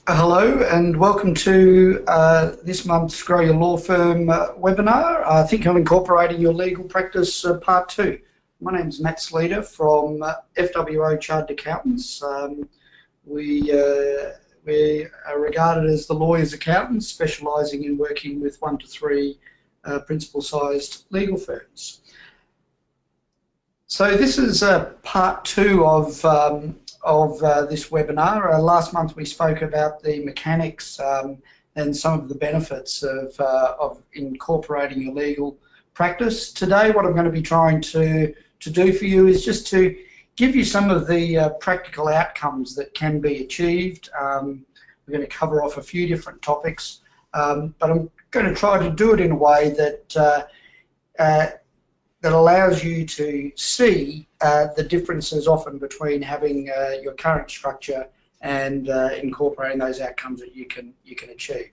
Hello and welcome to this month's Grow Your Law Firm webinar. I think I'm incorporating your legal practice part 2. My name is Matt Sleater from FWO Chartered Accountants. We are regarded as the lawyers accountants specialising in working with 1 to 3 principal-sized legal firms. So this is part 2 of this webinar. Last month we spoke about the mechanics and some of the benefits of incorporating your legal practice. Today what I'm going to be trying to do for you is just to give you some of the practical outcomes that can be achieved. We're going to cover off a few different topics, but I'm going to try to do it in a way that that allows you to see the differences often between having your current structure and incorporating those outcomes that you can achieve.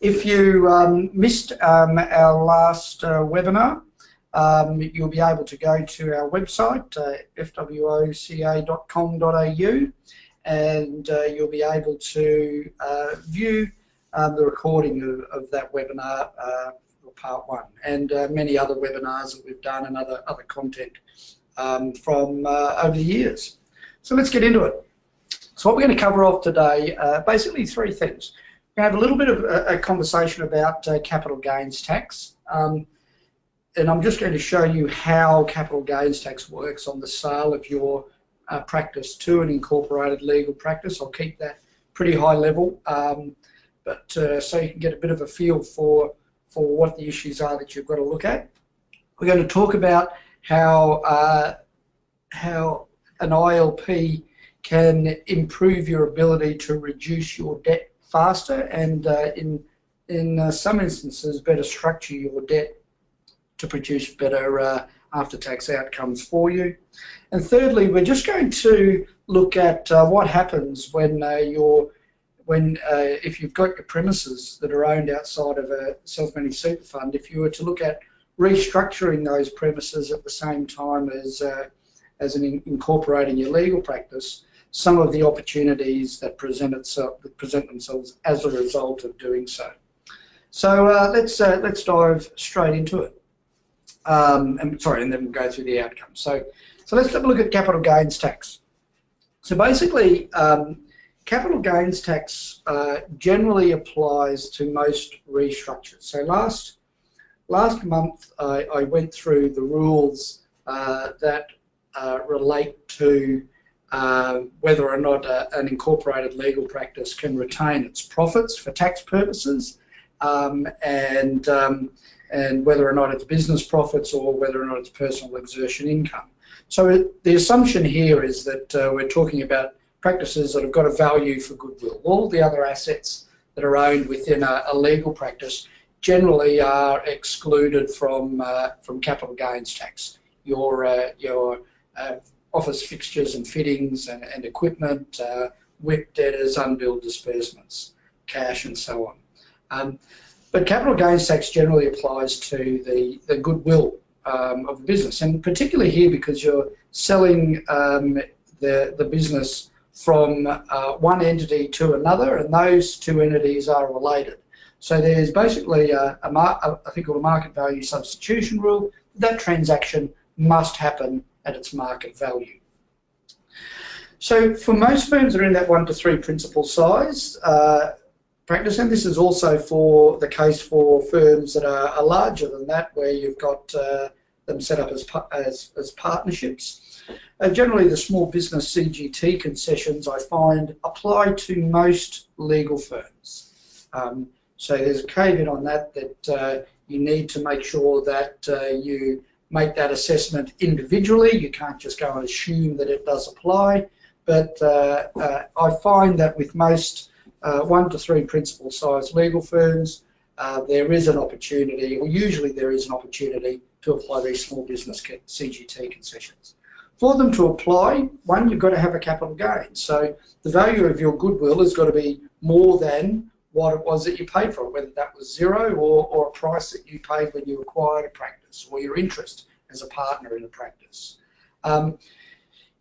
If you missed our last webinar, you'll be able to go to our website, fwoca.com.au, and you'll be able to view the recording of that webinar part 1 and many other webinars that we've done and other content from over the years. So let's get into it. So what we're going to cover off today, basically 3 things. We're going to have a little bit of a conversation about capital gains tax, and I'm just going to show you how capital gains tax works on the sale of your practice to an incorporated legal practice. I'll keep that pretty high level, but so you can get a bit of a feel for what the issues are that you've got to look at. We're going to talk about how an ILP can improve your ability to reduce your debt faster and in some instances better structure your debt to produce better after-tax outcomes for you. And thirdly, we're just going to look at what happens when if you've got your premises that are owned outside of a self-managed super fund, if you were to look at restructuring those premises at the same time as incorporating your legal practice, some of the opportunities that present themselves as a result of doing so. So let's dive straight into it. And then we'll go through the outcomes. So let's have a look at capital gains tax. So basically, capital gains tax generally applies to most restructures. So last month I went through the rules that relate to whether or not an incorporated legal practice can retain its profits for tax purposes, and whether or not it's business profits or whether or not it's personal exertion income. So the assumption here is that we're talking about practices that have got a value for goodwill. All the other assets that are owned within a legal practice generally are excluded from capital gains tax. Your office fixtures and fittings and equipment, WIP debtors, unbilled disbursements, cash and so on. But capital gains tax generally applies to the goodwill of the business, and particularly here because you're selling the business from one entity to another, and those 2 entities are related. So there's basically a thing called a market value substitution rule. That transaction must happen at its market value. So for most firms that are in that 1 to 3 principal size practice, and this is also for the case for firms that are larger than that, where you've got them set up as partnerships. Generally, the small business CGT concessions I find apply to most legal firms. So there's a caveat on that you need to make sure that you make that assessment individually. You can't just go and assume that it does apply. But I find that with most 1 to 3 principal size legal firms, there is an opportunity, or usually there is an opportunity, to apply these small business CGT concessions. For them to apply, one, you've got to have a capital gain. So the value of your goodwill has got to be more than what it was that you paid for it, whether that was 0 or a price that you paid when you acquired a practice, or your interest as a partner in a practice.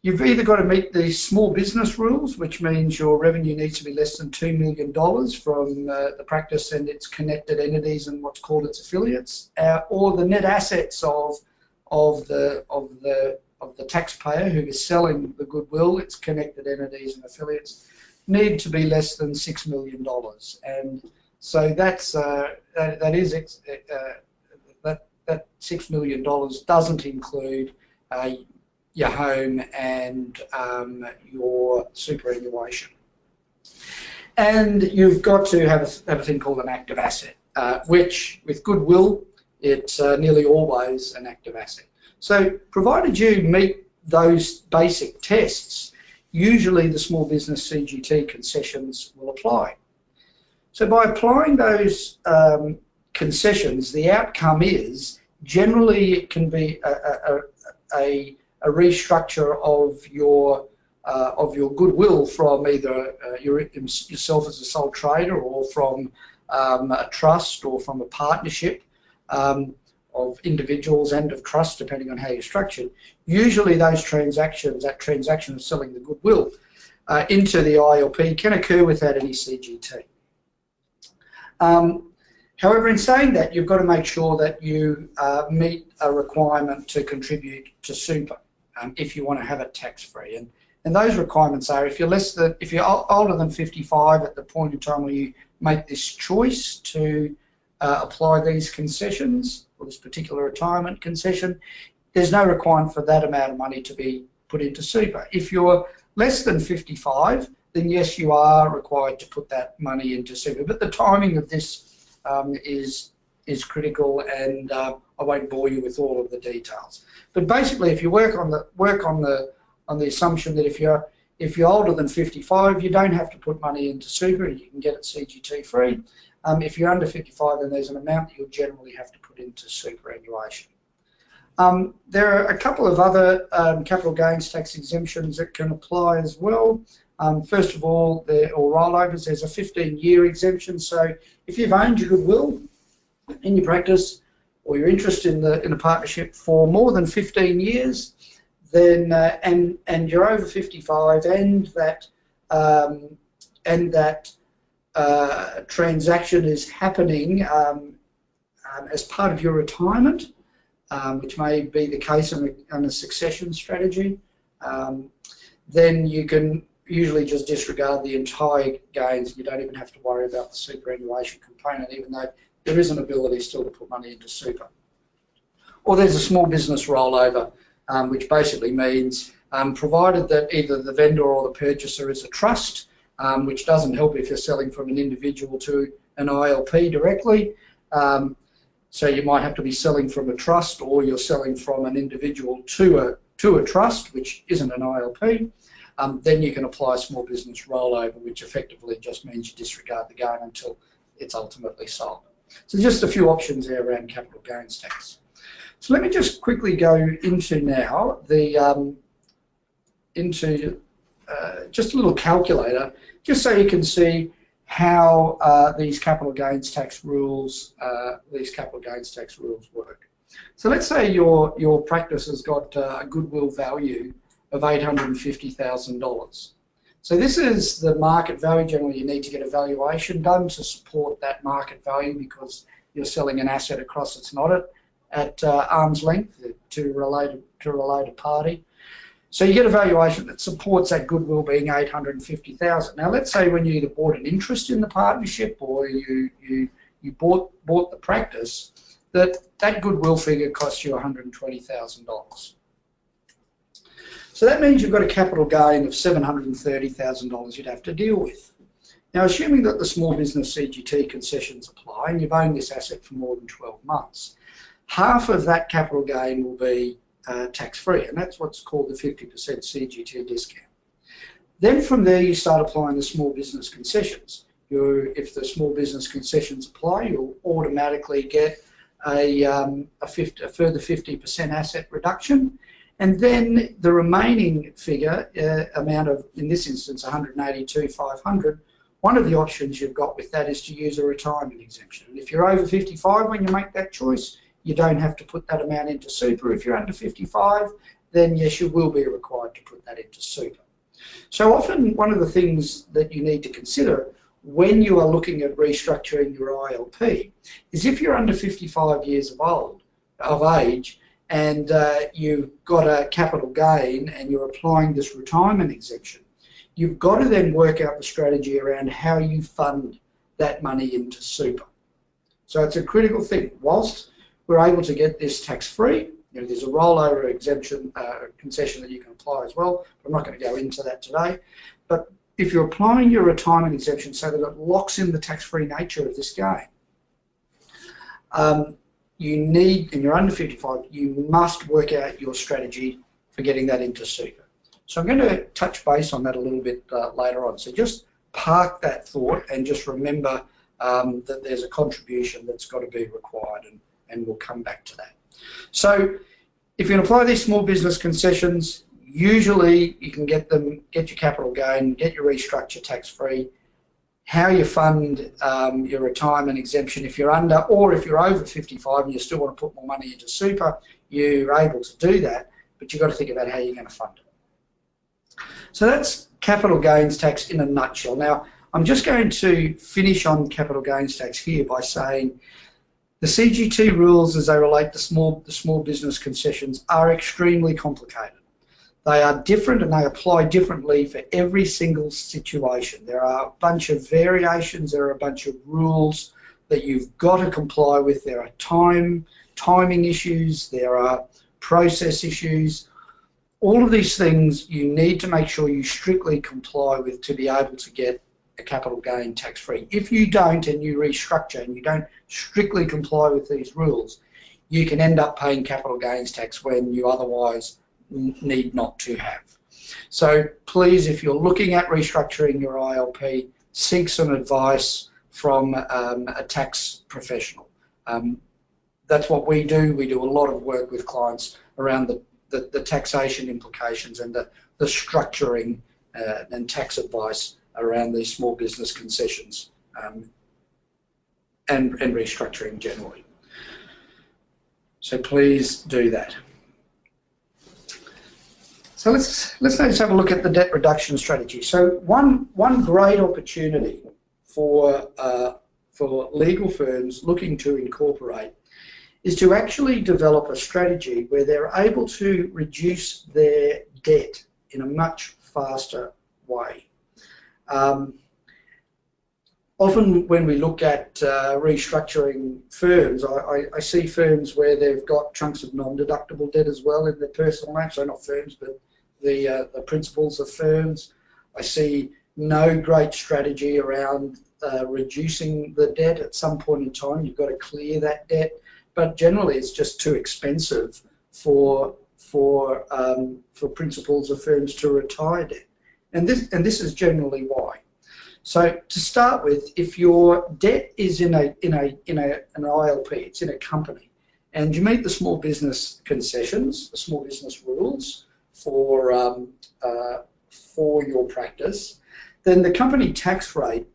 You've either got to meet the small business rules, which means your revenue needs to be less than $2 million from the practice and its connected entities and what's called its affiliates, or the net assets of the taxpayer who is selling the goodwill, its connected entities and affiliates, need to be less than $6 million. And so that $6 million doesn't include your home and your superannuation. And you've got to have a thing called an active asset, which with goodwill, it's nearly always an active asset. So provided you meet those basic tests, usually the small business CGT concessions will apply. So by applying those concessions, the outcome is generally it can be a restructure of your goodwill from either yourself as a sole trader, or from a trust, or from a partnership of individuals and of trust, depending on how you're structured. Usually those transactions, that transaction of selling the goodwill into the ILP, can occur without any CGT. However, in saying that, you've got to make sure that you meet a requirement to contribute to super if you want to have it tax-free. And those requirements are, if you're older than 55 at the point in time where you make this choice to apply these concessions, or this particular retirement concession, there's no requirement for that amount of money to be put into super. If you're less than 55, then yes, you are required to put that money into super. But the timing of this is critical, and I won't bore you with all of the details. But basically, if you work on the assumption that if you're older than 55, you don't have to put money into super, and you can get it CGT free. If you're under 55, then there's an amount that you'll generally have to put into superannuation. There are a couple of other capital gains tax exemptions that can apply as well. First of all, or rollovers, there's a 15-year exemption. So if you've owned your goodwill in your practice, or your interest in a partnership for more than 15 years, then and you're over 55, and that transaction is happening as part of your retirement, which may be the case on a succession strategy, then you can usually just disregard the entire gains. You don't even have to worry about the superannuation component, even though there is an ability still to put money into super. Or there's a small business rollover, which basically means provided that either the vendor or the purchaser is a trust, which doesn't help if you're selling from an individual to an ILP directly. So you might have to be selling from a trust, or you're selling from an individual to a trust, which isn't an ILP. Then you can apply a small business rollover, which effectively just means you disregard the gain until it's ultimately sold. So just a few options there around capital gains tax. So let me just quickly go into now just a little calculator, just so you can see how these capital gains tax rules work. So let's say your practice has got a goodwill value of $850,000. So this is the market value. Generally, you need to get a valuation done to support that market value, because you're selling an asset across it's not at arm's length to a related party. So you get a valuation that supports that goodwill being $850,000. Now, let's say when you either bought an interest in the partnership, or you bought the practice, that goodwill figure costs you $120,000. So that means you've got a capital gain of $730,000 you'd have to deal with. Now, assuming that the small business CGT concessions apply and you've owned this asset for more than 12 months, half of that capital gain will be tax-free, and that's what's called the 50% CGT discount. Then from there, you start applying the small business concessions. If the small business concessions apply, you'll automatically get a further 50% asset reduction. And then the remaining figure, amount of, in this instance, $182,500, one of the options you've got with that is to use a retirement exemption. And if you're over 55 when you make that choice, you don't have to put that amount into super. If you're under 55, then yes, you will be required to put that into super. So often one of the things that you need to consider when you are looking at restructuring your ILP is if you're under 55 years of age and you've got a capital gain and you're applying this retirement exemption, you've got to then work out the strategy around how you fund that money into super. So it's a critical thing. Whilst we're able to get this tax-free, there's a rollover exemption concession that you can apply as well. I'm not going to go into that today. But if you're applying your retirement exemption so that it locks in the tax-free nature of this gain, you need, and you're under 55, you must work out your strategy for getting that into super. So I'm going to touch base on that a little bit later on. So just park that thought and just remember that there's a contribution that's got to be required, and we'll come back to that. So if you can apply these small business concessions, usually you can get your capital gain, get your restructure tax-free. How you fund your retirement exemption, if you're under or if you're over 55 and you still want to put more money into super, you're able to do that, but you've got to think about how you're going to fund it. So that's capital gains tax in a nutshell. Now, I'm just going to finish on capital gains tax here by saying the CGT rules as they relate to the small business concessions are extremely complicated. They are different and they apply differently for every single situation. There are a bunch of variations, there are a bunch of rules that you've got to comply with. There are timing issues, there are process issues. All of these things you need to make sure you strictly comply with to be able to get a capital gain tax-free. If you don't and you restructure and you don't strictly comply with these rules, you can end up paying capital gains tax when you otherwise need not to have. So please, if you're looking at restructuring your ILP, seek some advice from a tax professional. That's what we do. We do a lot of work with clients around the taxation implications and the structuring and tax advice around these small business concessions and restructuring generally. So please do that. So let's now just have a look at the debt reduction strategy. So one great opportunity for legal firms looking to incorporate is to actually develop a strategy where they're able to reduce their debt in a much faster way. Often when we look at restructuring firms, I see firms where they've got chunks of non-deductible debt as well in their personal name, so not firms, but the principals of firms. I see no great strategy around reducing the debt. At some point in time, you've got to clear that debt, but generally it's just too expensive for principals of firms to retire debt. And this is generally why. So to start with, if your debt is in an ILP, it's in a company, and you meet the small business concessions, the small business rules for your practice, then the company tax rate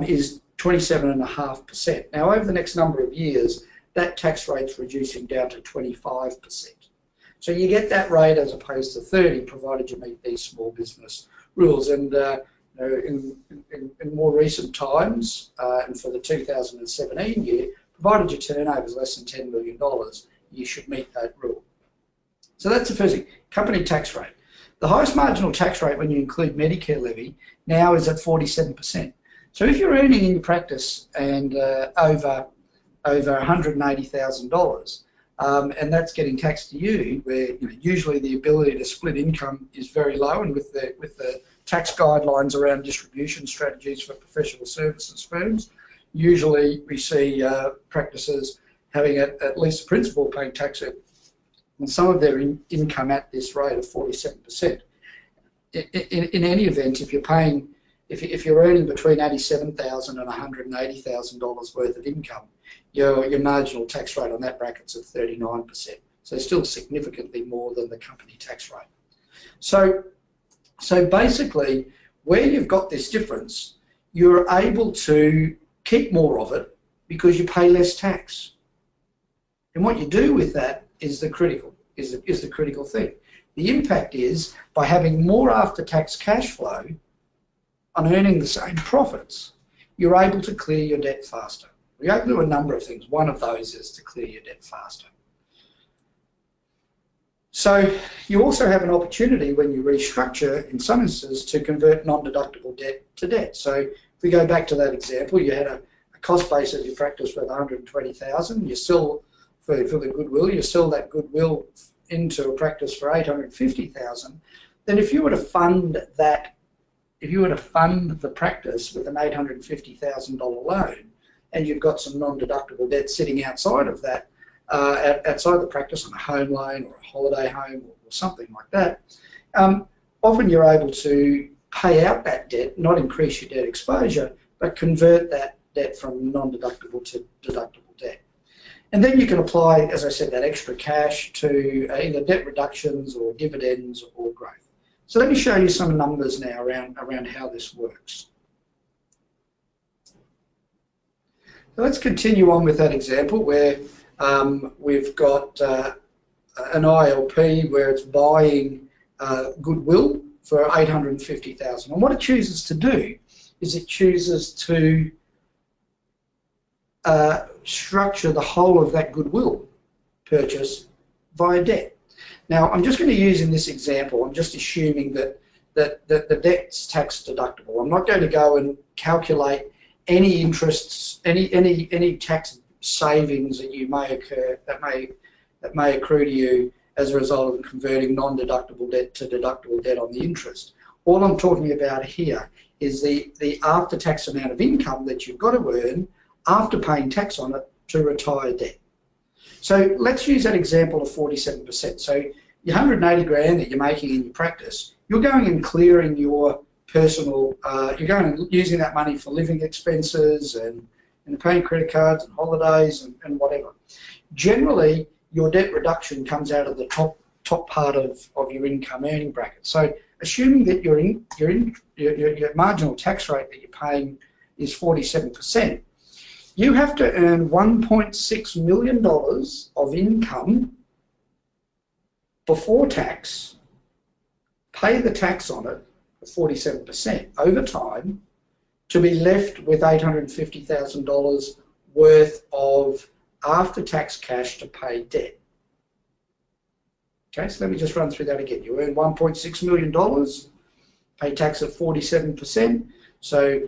is 27.5%. Now, over the next number of years, that tax rate's reducing down to 25%. So you get that rate as opposed to 30, provided you meet these small business rules. And in more recent times, and for the 2017 year, provided your turnover is less than $10 million, you should meet that rule. So that's the first thing, company tax rate. The highest marginal tax rate when you include Medicare levy now is at 47%. So if you're earning in your practice and over $180,000, and that's getting taxed to you, where usually the ability to split income is very low, and with the tax guidelines around distribution strategies for professional services firms, usually we see practices having at least a principal paying tax on some of their income at this rate of 47%. In any event, if you're paying, if you're earning between $87,000 and $180,000 worth of income, your marginal tax rate on that bracket's at 39%. So still significantly more than the company tax rate. So basically, where you've got this difference, you're able to keep more of it because you pay less tax. And what you do with that is the critical. is the critical thing. The impact is by having more after-tax cash flow on earning the same profits, you're able to clear your debt faster. You're able to do a number of things. One of those is to clear your debt faster. So you also have an opportunity when you restructure, in some instances, to convert non-deductible debt to debt. So if we go back to that example, you had a cost base of your practice with 120,000. You still, for the goodwill, you sell that goodwill into a practice for 850,000. Then if you were to fund that, if you were to fund the practice with an $850,000 loan, and you've got some non-deductible debt sitting outside of that, outside the practice on a home loan or a holiday home or something like that, often you're able to pay out that debt, not increase your debt exposure, but convert that debt from non-deductible to deductible debt. And then you can apply, as I said, that extra cash to either debt reductions or dividends or growth. So let me show you some numbers now around how this works. So let's continue on with that example where we've got an ILP where it's buying goodwill for 850,000. And what it chooses to do is it chooses to structure the whole of that goodwill purchase via debt. Now, I'm just going to use in this example, I'm just assuming that the debt's tax deductible. I'm not going to go and calculate any interests, any tax savings that you may occur, that may accrue to you as a result of converting non-deductible debt to deductible debt on the interest. All I'm talking about here is the after-tax amount of income that you've got to earn after paying tax on it to retire debt. So let's use that example of 47%. So your 180 grand that you're making in your practice, you're going and clearing your personal, you're going and using that money for living expenses and paying credit cards and holidays and whatever. Generally, your debt reduction comes out of the top part of your income earning bracket. So assuming that your marginal tax rate that you're paying is 47%, you have to earn $1.6 million of income before tax, pay the tax on it, 47% over time, to be left with $850,000 worth of after-tax cash to pay debt. Okay, so let me just run through that again. You earn $1.6 million, pay tax at 47%, so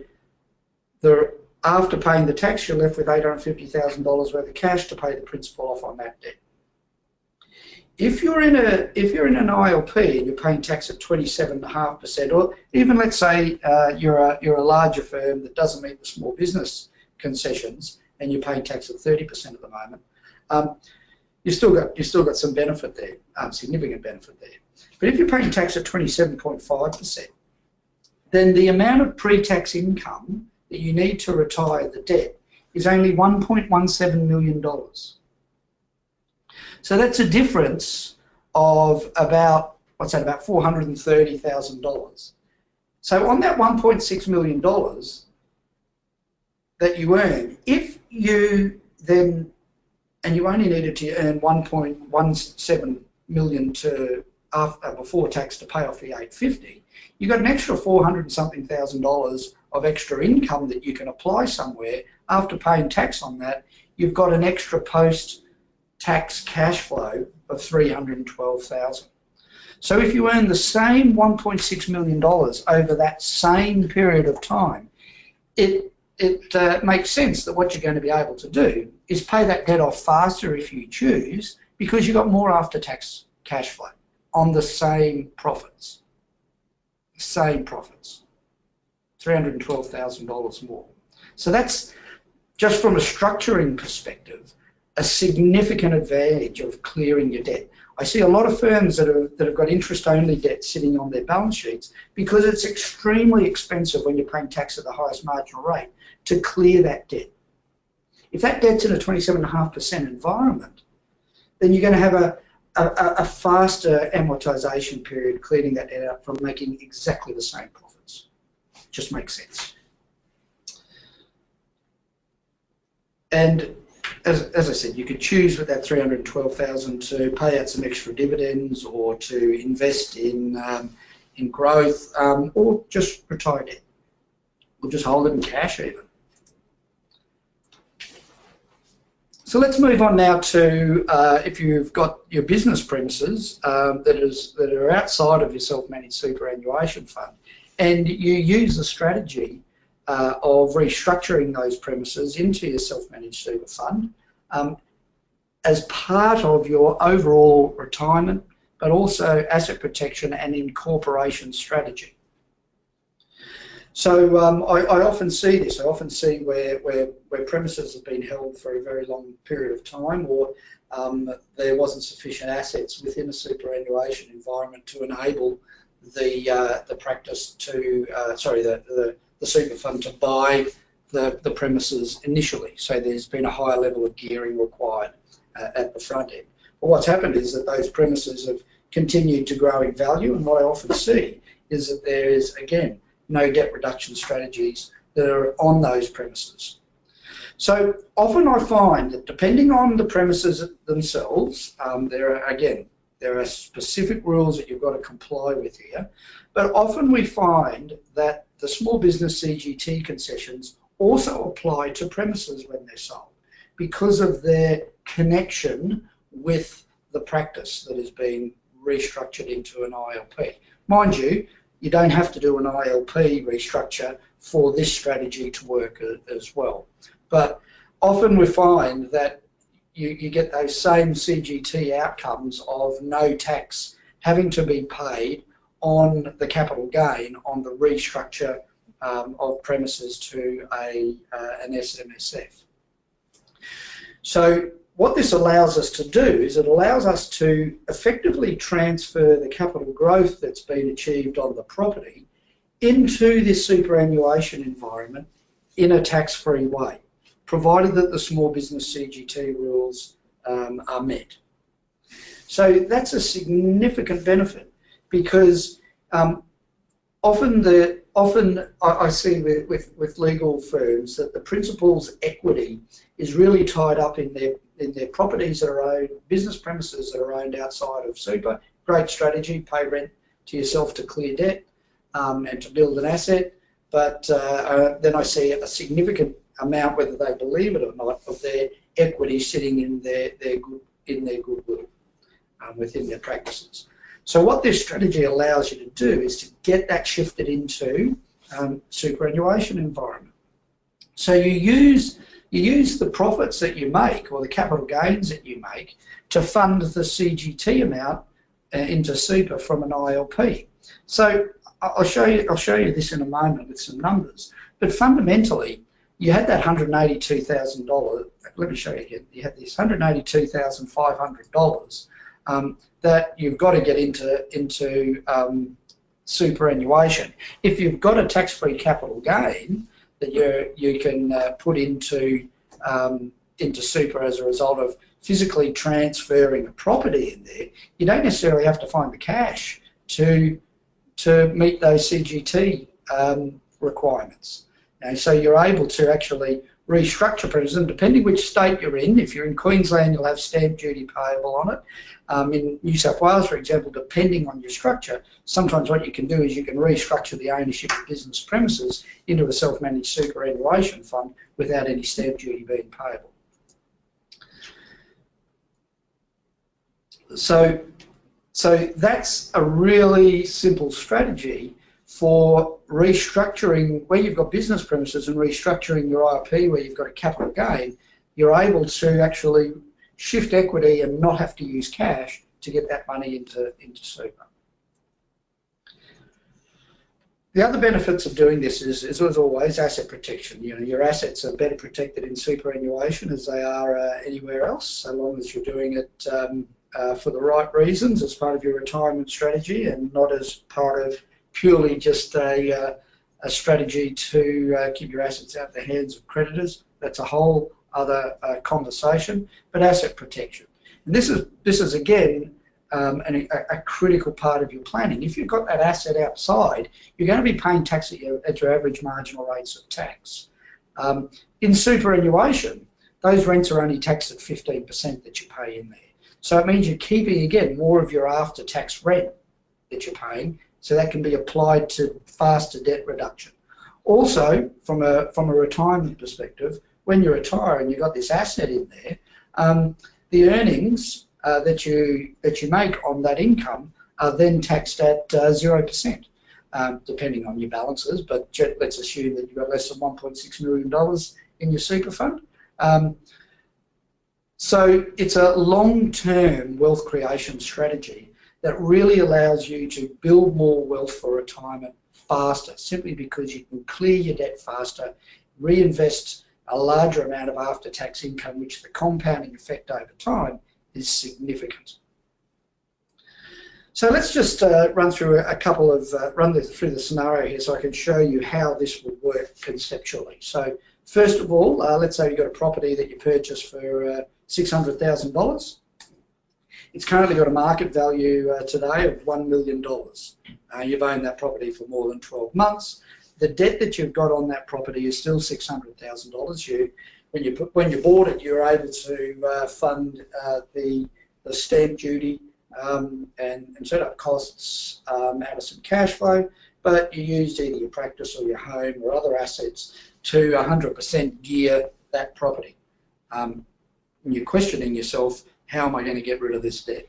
after paying the tax, you're left with $850,000 worth of cash to pay the principal off on that debt. If you're in an ILP and you're paying tax at 27.5%, or even let's say you're a larger firm that doesn't meet the small business concessions and you're paying tax at 30% at the moment, you've still got some benefit there, significant benefit there. But if you're paying tax at 27.5%, then the amount of pre-tax income that you need to retire the debt is only $1.17 million. So that's a difference of about, what's that, about $430,000. So on that $1.6 million that you earn, if you then, and you only needed to earn $1.17 million before tax to pay off the $850,000, you got an extra $400-something thousand of extra income that you can apply somewhere. After paying tax on that, you've got an extra post-tax cash flow of $312,000. So if you earn the same $1.6 million over that same period of time, it makes sense that what you're going to be able to do is pay that debt off faster if you choose, because you've got more after-tax cash flow on the same profits. Same profits, $312,000 more. So that's, just from a structuring perspective, a significant advantage of clearing your debt. I see a lot of firms that have got interest-only debt sitting on their balance sheets because it's extremely expensive when you're paying tax at the highest marginal rate to clear that debt. If that debt's in a 27.5% environment, then you're going to have a faster amortization period clearing that debt out from making exactly the same profits. Just makes sense. And as I said, you could choose with that $312,000 to pay out some extra dividends or to invest in growth, or just retire debt, or just hold it in cash even. So let's move on now to if you've got your business premises that are outside of your self-managed superannuation fund, and you use the strategy of restructuring those premises into your self-managed super fund as part of your overall retirement, but also asset protection and incorporation strategy. So I often see this. I often see where premises have been held for a very long period of time, or there wasn't sufficient assets within a superannuation environment to enable the practice to, the super fund to buy the premises initially. So there's been a higher level of gearing required at the front end. But what's happened is that those premises have continued to grow in value, and what I often see is that there is, again, no debt reduction strategies that are on those premises. So often I find that depending on the premises themselves, there are specific rules that you've got to comply with here, but often we find that the small business CGT concessions also apply to premises when they're sold because of their connection with the practice that is being restructured into an ILP. Mind you, you don't have to do an ILP restructure for this strategy to work as well. But often we find that you get those same CGT outcomes of no tax having to be paid on the capital gain on the restructure of premises to an SMSF. So what this allows us to do is it allows us to effectively transfer the capital growth that's been achieved on the property into this superannuation environment in a tax-free way, provided that the small business CGT rules are met. So that's a significant benefit because often I see with legal firms that the principal's equity is really tied up in their properties that are owned, business premises that are owned outside of super. Great strategy, pay rent to yourself to clear debt and to build an asset. But then I see a significant amount, whether they believe it or not, of their equity sitting in their goodwill within their practices. So what this strategy allows you to do is to get that shifted into superannuation environment. So you use the profits that you make or the capital gains that you make to fund the CGT amount into super from an ILP. So I'll show you this in a moment with some numbers. But fundamentally, you had that $182,000. Let me show you again. You had this $182,500 that you've got to get into superannuation. If you've got a tax-free capital gain that you can put into super as a result of physically transferring a property in there, you don't necessarily have to find the cash to meet those CGT requirements. So you're able to actually restructure premises, and depending which state you're in, if you're in Queensland, you'll have stamp duty payable on it. In New South Wales, for example, depending on your structure, sometimes what you can do is you can restructure the ownership of business premises into a self-managed superannuation fund without any stamp duty being payable. So that's a really simple strategy for restructuring where you've got business premises and restructuring your ILP where you've got a capital gain. You're able to actually shift equity and not have to use cash to get that money into super. The other benefits of doing this is as always, asset protection. Your assets are better protected in superannuation as they are anywhere else, so long as you're doing it for the right reasons as part of your retirement strategy and not as part of purely just a strategy to keep your assets out of the hands of creditors. That's a whole other conversation. But asset protection, and this is again a critical part of your planning. If you've got that asset outside, you're going to be paying tax at your average marginal rates of tax. In superannuation, those rents are only taxed at 15% that you pay in there. So it means you're keeping, again, more of your after-tax rent that you're paying, so that can be applied to faster debt reduction. Also, from a retirement perspective, when you retire and you've got this asset in there, the earnings that you make on that income are then taxed at 0%, depending on your balances. But let's assume that you've got less than $1.6 million in your super fund. So it's a long-term wealth creation strategy that really allows you to build more wealth for retirement faster, simply because you can clear your debt faster, reinvest a larger amount of after-tax income, which the compounding effect over time is significant. So let's just run through a couple of, through the scenario here so I can show you how this would work conceptually. So first of all, let's say you've got a property that you purchased for $600,000. It's currently got a market value today of $1 million. You've owned that property for more than 12 months. The debt that you've got on that property is still $600,000. When you bought it, you were able to fund the stamp duty and set up costs out of some cash flow, but you used either your practice or your home or other assets to 100% gear that property. And you're questioning yourself, how am I going to get rid of this debt?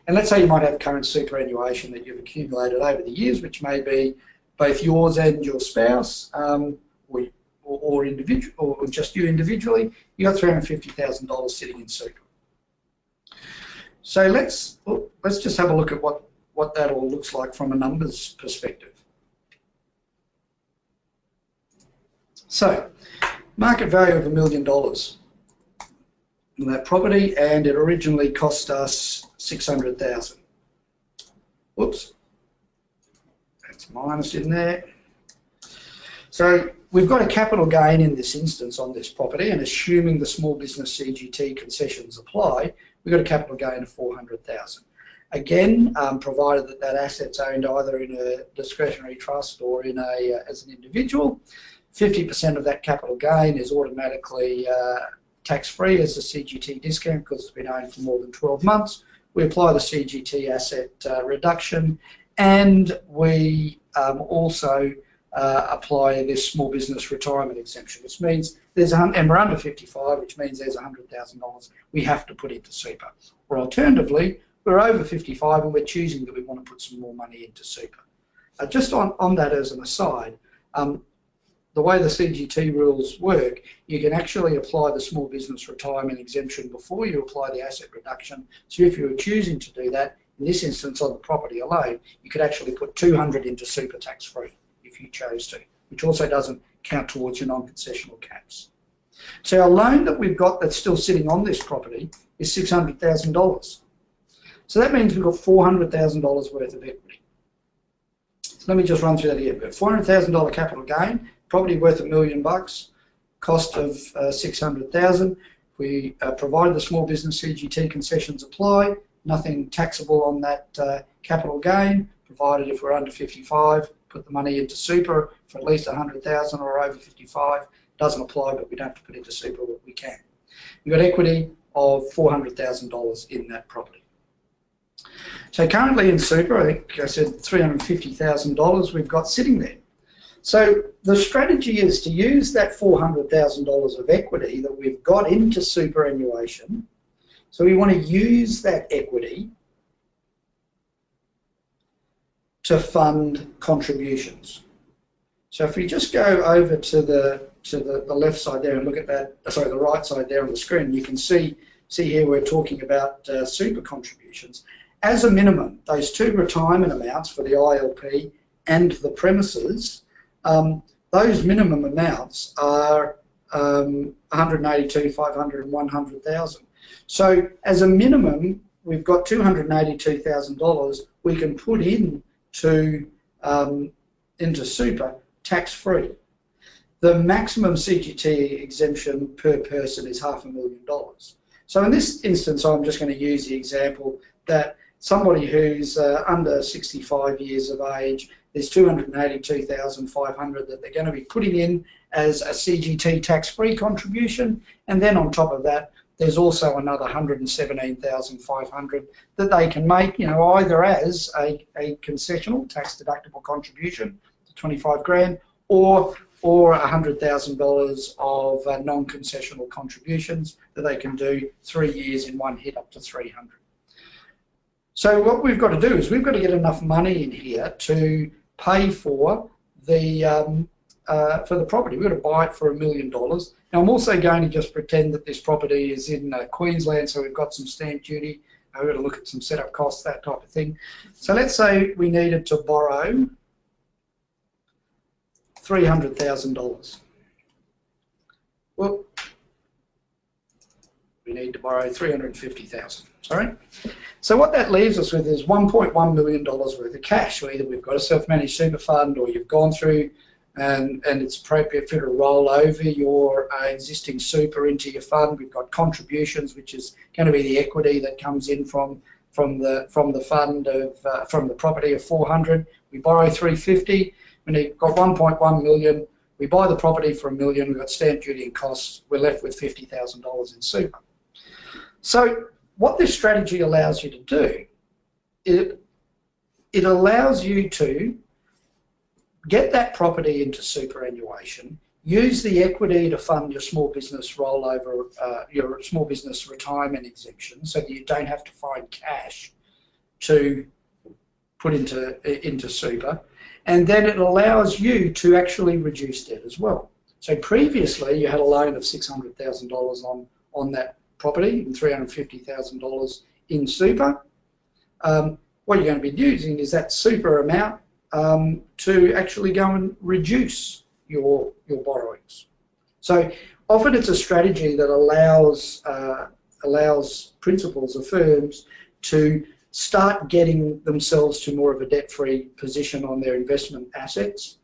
And let's say you might have current superannuation that you've accumulated over the years, which may be both yours and your spouse, or individual, or just you individually. You got $350,000 sitting in super. So let's just have a look at what that all looks like from a numbers perspective. So, market value of $1 million in that property, and it originally cost us $600,000. Whoops, that's minus in there. So we've got a capital gain in this instance on this property, and assuming the small business CGT concessions apply, we've got a capital gain of $400,000. Again, provided that that asset's owned either in a discretionary trust or in as an individual, 50% of that capital gain is automatically tax-free as a CGT discount because it's been owned for more than 12 months. We apply the CGT asset reduction, and we also apply this small business retirement exemption, which means and we're under 55, which means there's $100,000 we have to put into super. Or alternatively, we're over 55 and we're choosing that we want to put some more money into super. Just on that as an aside, the way the CGT rules work, you can actually apply the small business retirement exemption before you apply the asset reduction. So if you were choosing to do that, in this instance on the property alone, you could actually put $200 into super tax-free if you chose to, which also doesn't count towards your non-concessional caps. So our loan that we've got that's still sitting on this property is $600,000. So that means we've got $400,000 worth of equity. So let me just run through that again. $400,000 capital gain, property worth $1 million, cost of $600,000. If we provide the small business CGT concessions apply, nothing taxable on that capital gain, provided if we're under 55, put the money into super for at least $100,000 or over 55. Doesn't apply, but we don't have to put into super what we can. We've got equity of $400,000 in that property. So currently in super, I think I said $350,000 we've got sitting there. So the strategy is to use that $400,000 of equity that we've got into superannuation. So we want to use that equity to fund contributions. So if we just go over to the left side there and look at that, sorry, the right side there on the screen, you can see here we're talking about super contributions. As a minimum, those two retirement amounts for the ILP and the premises, those minimum amounts are $182,500 and $100,000. So as a minimum, we've got $282,000 we can put into super tax-free. The maximum CGT exemption per person is $500,000. So in this instance, I'm just going to use the example that somebody who's under 65 years of age there's 282,500 that they're going to be putting in as a CGT tax-free contribution, and then on top of that, there's also another 117,500 that they can make, you know, either as a concessional tax-deductible contribution to 25 grand, or $100,000 of non-concessional contributions that they can do 3 years in one hit, up to 300. So what we've got to do is we've got to get enough money in here to pay for the property. We've got to buy it for $1 million. Now I'm also going to just pretend that this property is in Queensland, so we've got some stamp duty. We've got to look at some setup costs, that type of thing. So let's say we needed to borrow $300,000. Well, we need to borrow $350,000. Sorry. So what that leaves us with is $1.1 million worth of cash. So either we've got a self-managed super fund, or you've gone through and it's appropriate for you to roll over your existing super into your fund. We've got contributions, which is going to be the equity that comes in from the fund of from the property of 400. We borrow 350. We've got 1.1 million. We buy the property for $1 million. We've got stamp duty and costs. We're left with $50,000 in super. So what this strategy allows you to do, it allows you to get that property into superannuation, use the equity to fund your small business rollover, your small business retirement exemption, so that you don't have to find cash to put into super, and then it allows you to actually reduce debt as well. So previously you had a loan of $600,000 on that property and $350,000 in super. What you're going to be using is that super amount to actually go and reduce your borrowings. So often it's a strategy that allows principals or firms to start getting themselves to more of a debt-free position on their investment assets,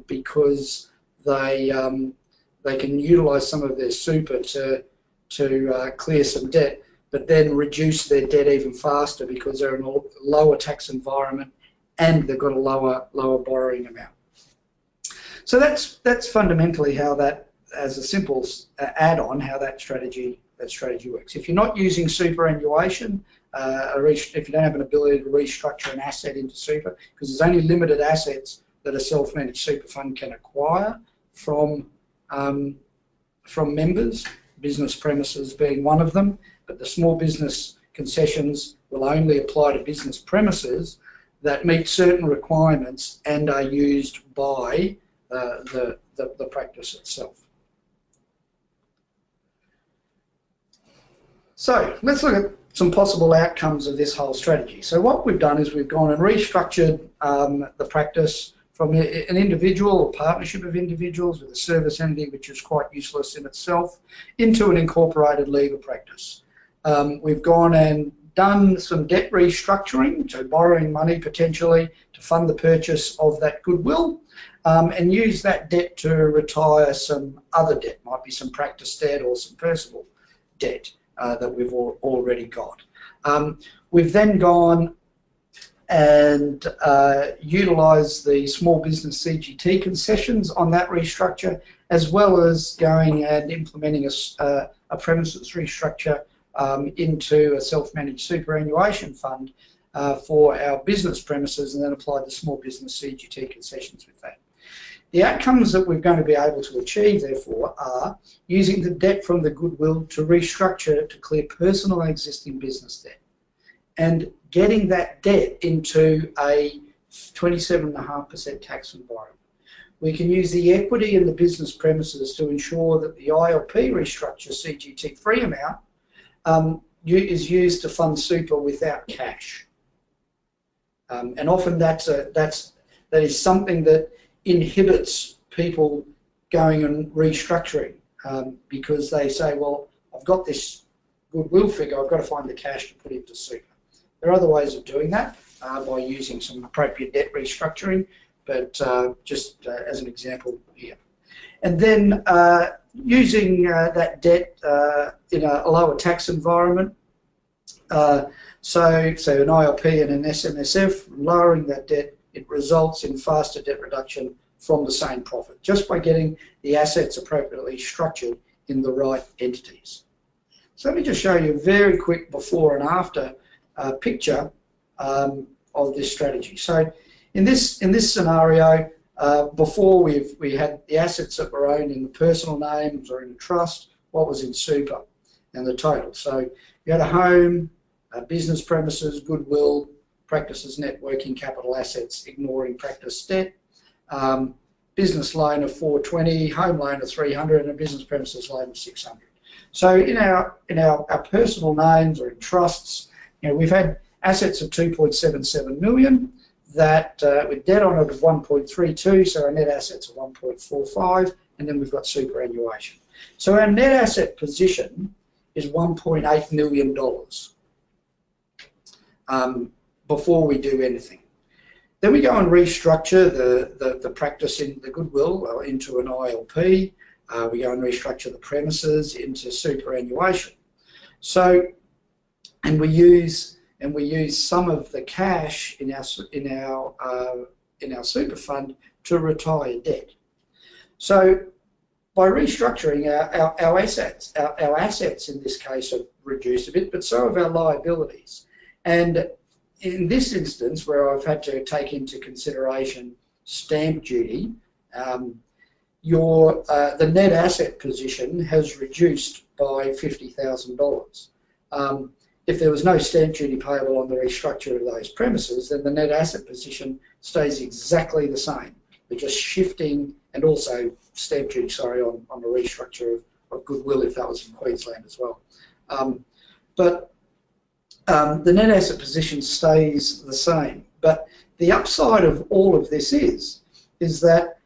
because they can utilise some of their super to clear some debt, but then reduce their debt even faster because they're in a lower tax environment and they've got a lower borrowing amount. So that's fundamentally how that, as a simple add-on, how that strategy works. If you're not using superannuation, if you don't have an ability to restructure an asset into super, because there's only limited assets that a self-managed super fund can acquire from members, business premises being one of them, but the small business concessions will only apply to business premises that meet certain requirements and are used by the practice itself. So let's look at some possible outcomes of this whole strategy. So what we've done is we've gone and restructured the practice from an individual or partnership of individuals with a service entity, which is quite useless in itself, into an incorporated legal practice. We've gone and done some debt restructuring, so borrowing money potentially to fund the purchase of that goodwill, and use that debt to retire some other debt, might be some practice debt or some personal debt that we've already got. We've then gone and utilised the small business CGT concessions on that restructure, as well as going and implementing a premises restructure into a self-managed superannuation fund for our business premises, and then applied the small business CGT concessions with that. The outcomes that we're going to be able to achieve, therefore, are using the debt from the goodwill to restructure to clear personal existing business debt, and getting that debt into a 27.5% tax environment. We can use the equity in the business premises to ensure that the ILP restructure CGT free amount is used to fund super without cash. And often that is something that inhibits people going and restructuring, because they say, well, I've got this goodwill figure, I've got to find the cash to put into super. There are other ways of doing that by using some appropriate debt restructuring, but just as an example here. And then using that debt in a lower tax environment, so an ILP and an SMSF, lowering that debt it results in faster debt reduction from the same profit, just by getting the assets appropriately structured in the right entities. So let me just show you a very quick before and after picture of this strategy. So in this scenario, before we had the assets that were owned in the personal names or in a trust, what was in super, and the total. So you had a home, business premises, goodwill, practices net working capital assets, ignoring practice debt, business loan of 420, home loan of 300, and a business premises loan of 600. So in our personal names or in trusts, we've had assets of 2.77 million, that with debt on it of 1.32, so our net assets are 1.45, and then we've got superannuation. So our net asset position is $1.8 million before we do anything. Then we go and restructure the practice in the goodwill into an ILP. We go and restructure the premises into superannuation. So, and we use some of the cash in our super fund to retire debt. So by restructuring our assets in this case have reduced a bit, but so have our liabilities. And in this instance, where I've had to take into consideration stamp duty, the net asset position has reduced by $50,000. If there was no stamp duty payable on the restructure of those premises, then the net asset position stays exactly the same. We're just shifting, and also stamp duty, sorry, on the restructure of goodwill if that was in Queensland as well. But the net asset position stays the same. But the upside of all of this is that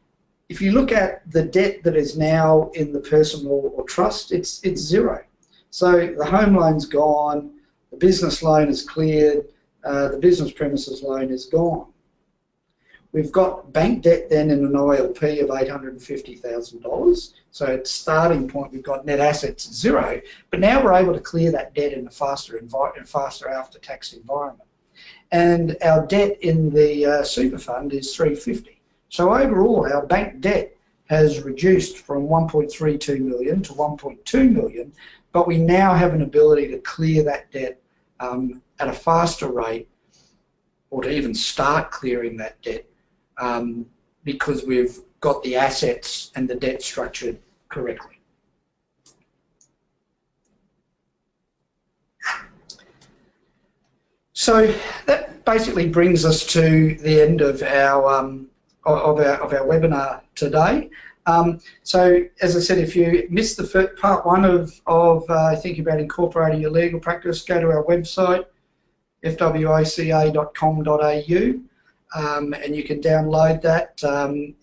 if you look at the debt that is now in the personal or trust, it's zero. So the home loan's gone, the business loan is cleared, the business premises loan is gone. We've got bank debt then in an ILP of $850,000. So at starting point, we've got net assets at zero, but now we're able to clear that debt in a faster after-tax environment. And our debt in the super fund is $350. So overall, our bank debt has reduced from 1.32 million to 1.2 million, but we now have an ability to clear that debt at a faster rate, or to even start clearing that debt, because we've got the assets and the debt structured correctly. So that basically brings us to the end of our webinar today. So as I said, if you missed the first part one of thinking about incorporating your legal practice, go to our website, fwica.com.au. And you can download that.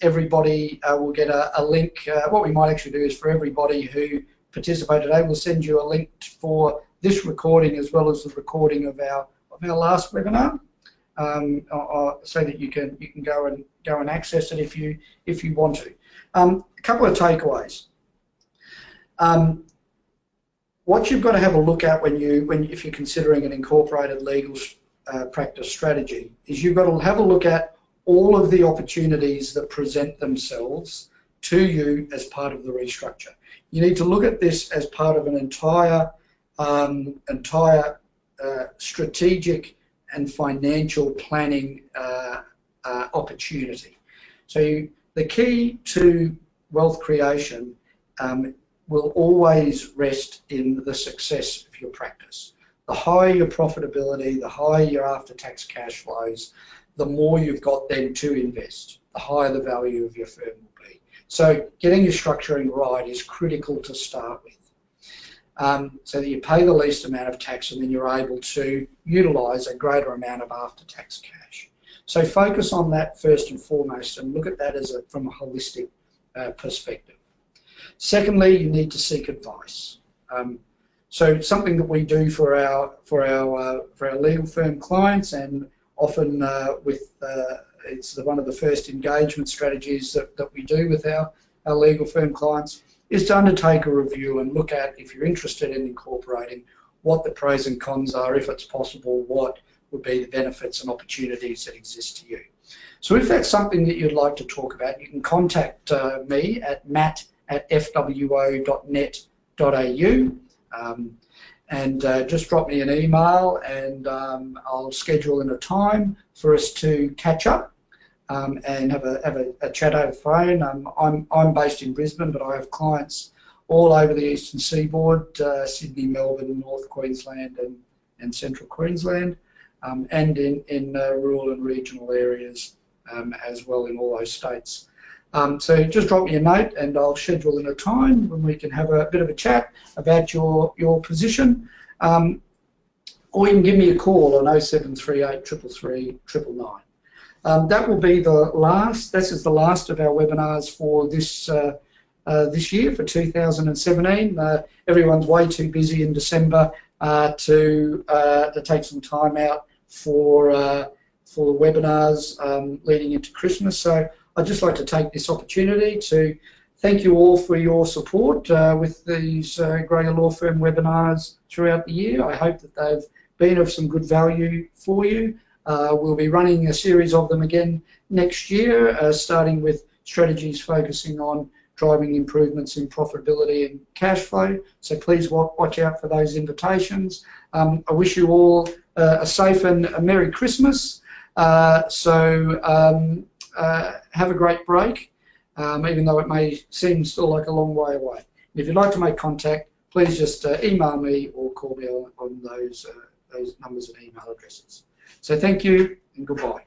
Everybody will get a link. What we might actually do is, for everybody who participated today, we'll send you a link for this recording as well as the recording of our last webinar, so that you can go and access it if you want to. A couple of takeaways. What you've got to have a look at if you're considering an incorporated legal practice strategy is you've got to have a look at all of the opportunities that present themselves to you as part of the restructure. You need to look at this as part of an entire strategic and financial planning opportunity. So the key to wealth creation will always rest in the success of your practice. The higher your profitability, the higher your after-tax cash flows, the more you've got then to invest, the higher the value of your firm will be. So getting your structuring right is critical to start with, so that you pay the least amount of tax and then you're able to utilise a greater amount of after-tax cash. So focus on that first and foremost and look at that from a holistic perspective. Secondly, you need to seek advice. So something that we do for our legal firm clients, and often it's one of the first engagement strategies that we do with our legal firm clients, is to undertake a review and look at, if you're interested in incorporating, what the pros and cons are, if it's possible, what would be the benefits and opportunities that exist to you. So if that's something that you'd like to talk about, you can contact me at matt@fwo.net.au, and just drop me an email, and I'll schedule in a time for us to catch up and have a chat over the phone. I'm based in Brisbane, but I have clients all over the eastern seaboard, Sydney, Melbourne, North Queensland and Central Queensland, and in rural and regional areas as well in all those states. So just drop me a note and I'll schedule in a time when we can have a bit of a chat about your position. Or you can give me a call on 0738 333 999. That will be the last. This is the last of our webinars for this year, for 2017. Everyone's way too busy in December to take some time out for webinars leading into Christmas. So I'd just like to take this opportunity to thank you all for your support with these Greater Law Firm webinars throughout the year. I hope that they've been of some good value for you. We'll be running a series of them again next year, starting with strategies focusing on driving improvements in profitability and cash flow. So please watch out for those invitations. I wish you all a safe and a Merry Christmas. Have a great break, even though it may seem still like a long way away. If you'd like to make contact, please just email me or call me on those numbers and email addresses. So thank you and goodbye.